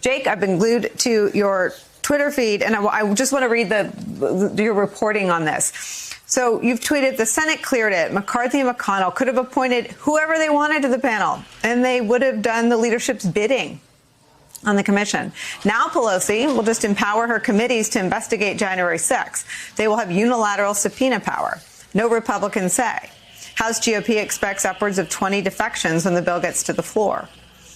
Jake, I've been glued to your Twitter feed, and I just want to read your reporting on this. So you've tweeted, the Senate cleared it. McCarthy and McConnell could have appointed whoever they wanted to the panel, and they would have done the leadership's bidding on the commission. Now Pelosi will just empower her committees to investigate January 6th. They will have unilateral subpoena power. No Republicans say. House GOP expects upwards of 20 defections when the bill gets to the floor.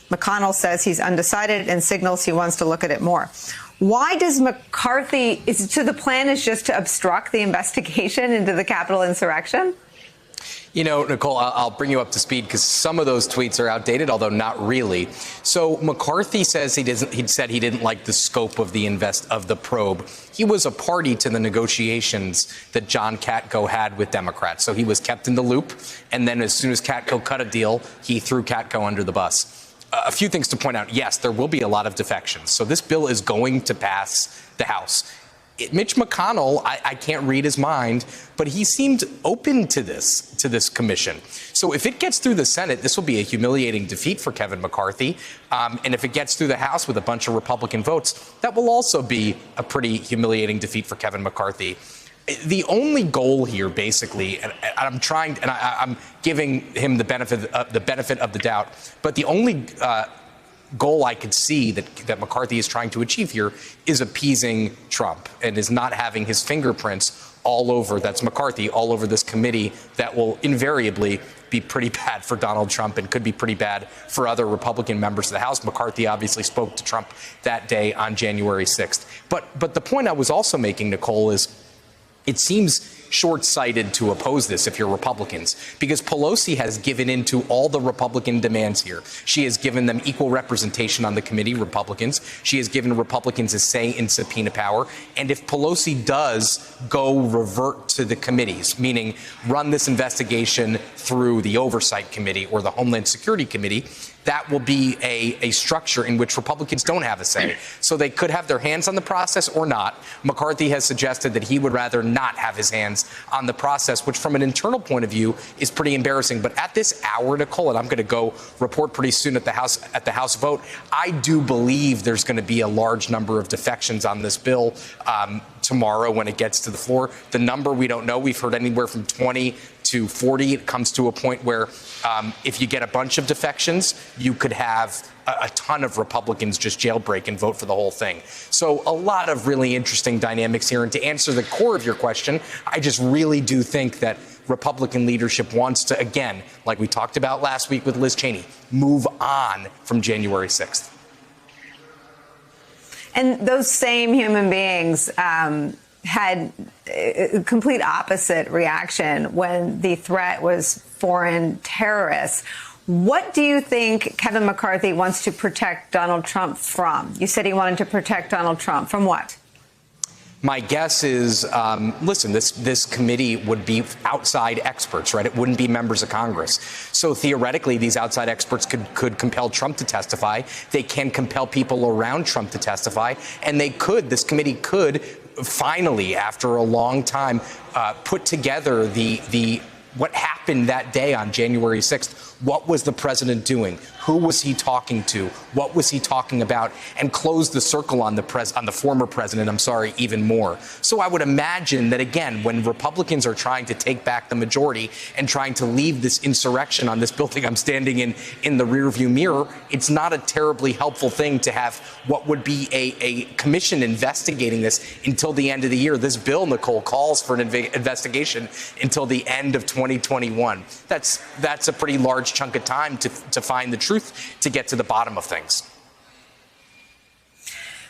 McConnell says he's undecided and signals he wants to look at it more. Why does McCarthy, so the plan is just to obstruct the investigation into the Capitol insurrection? You know, Nicole, I'll bring you up to speed because some of those tweets are outdated, although not really. So McCarthy says he said he didn't like the scope of the probe. He was a party to the negotiations that John Katko had with Democrats. So he was kept in the loop. And then as soon as Katko cut a deal, he threw Katko under the bus. A few things to point out. Yes, there will be a lot of defections. So this bill is going to pass the House. Mitch McConnell, I can't read his mind, but he seemed open to this commission. So if it gets through the Senate, this will be a humiliating defeat for Kevin McCarthy. And if it gets through the House with a bunch of Republican votes, that will also be a pretty humiliating defeat for Kevin McCarthy. The only goal here, basically, and I'm giving him the benefit of the doubt, but the only goal I could see that McCarthy is trying to achieve here is appeasing Trump and is not having his fingerprints all over, that's McCarthy, all over this committee that will invariably be pretty bad for Donald Trump and could be pretty bad for other Republican members of the House. McCarthy obviously spoke to Trump that day on January 6th. But the point I was also making, Nicole, is it seems short-sighted to oppose this if you're Republicans, because Pelosi has given in to all the Republican demands here. She has given them equal representation on the committee, Republicans. She has given Republicans a say in subpoena power. And if Pelosi does go revert to the committees, meaning run this investigation through the Oversight Committee or the Homeland Security Committee, that will be a structure in which Republicans don't have a say. So they could have their hands on the process or not. McCarthy has suggested that he would rather not have his hands on the process, which from an internal point of view is pretty embarrassing. But at this hour, Nicole, and I'm going to go report pretty soon at the House vote, I do believe there's going to be a large number of defections on this bill tomorrow when it gets to the floor. The number we don't know. We've heard anywhere from 20 to 40. It comes to a point where if you get a bunch of defections, you could have a ton of Republicans just jailbreak and vote for the whole thing. So a lot of really interesting dynamics here. And to answer the core of your question, I just really do think that Republican leadership wants to, again, like we talked about last week with Liz Cheney, move on from January 6th. And those same human beings had a complete opposite reaction when the threat was foreign terrorists. What do you think Kevin McCarthy wants to protect Donald Trump from? You said he wanted to protect Donald Trump. From what? My guess is, listen, this committee would be outside experts, right? It wouldn't be members of Congress. So theoretically, these outside experts could compel Trump to testify. They can compel people around Trump to testify. And this committee could finally, after a long time, put together what happened that day on January 6th. What was the president doing? Who was he talking to? What was he talking about? And close the circle on the former president, even more. So I would imagine that, again, when Republicans are trying to take back the majority and trying to leave this insurrection on this building I'm standing in the rearview mirror, it's not a terribly helpful thing to have what would be a commission investigating this until the end of the year. This bill, Nicole, calls for an investigation until the end of 2021. That's a pretty large chunk of time to find the truth, to get to the bottom of things.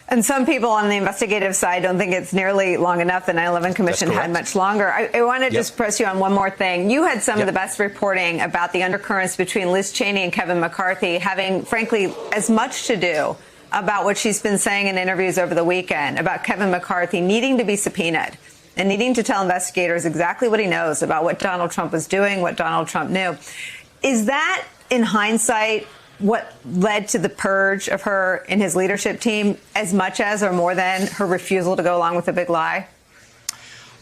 And some people on the investigative side don't think it's nearly long enough. The 9/11 Commission had much longer. I want to just press you on one more thing. You had some of the best reporting about the undercurrents between Liz Cheney and Kevin McCarthy having, frankly, as much to do about what she's been saying in interviews over the weekend about Kevin McCarthy needing to be subpoenaed and needing to tell investigators exactly what he knows about what Donald Trump was doing, what Donald Trump knew. Is that, in hindsight, what led to the purge of her and his leadership team as much as or more than her refusal to go along with the big lie?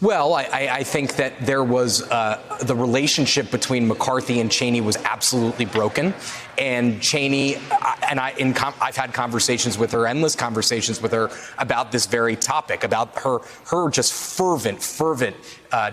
Well, I think that there was the relationship between McCarthy and Cheney was absolutely broken. And Cheney I've had conversations with her, endless conversations with her about this very topic, about her just fervent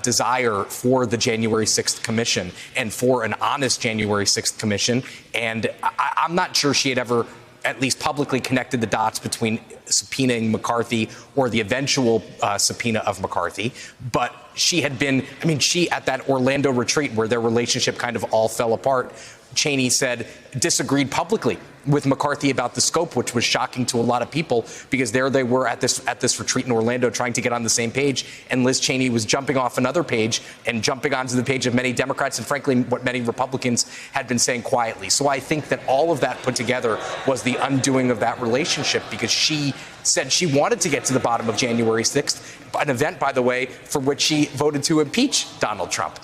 desire for the January 6th commission and for an honest January 6th commission. And I'm not sure she had ever at least publicly connected the dots between subpoenaing McCarthy or the eventual subpoena of McCarthy. But she had been, she at that Orlando retreat where their relationship kind of all fell apart, Cheney said, disagreed publicly with McCarthy about the scope, which was shocking to a lot of people because there they were at this retreat in Orlando trying to get on the same page. And Liz Cheney was jumping off another page and jumping onto the page of many Democrats and, frankly, what many Republicans had been saying quietly. So I think that all of that put together was the undoing of that relationship because she said she wanted to get to the bottom of January 6th, an event, by the way, for which she voted to impeach Donald Trump.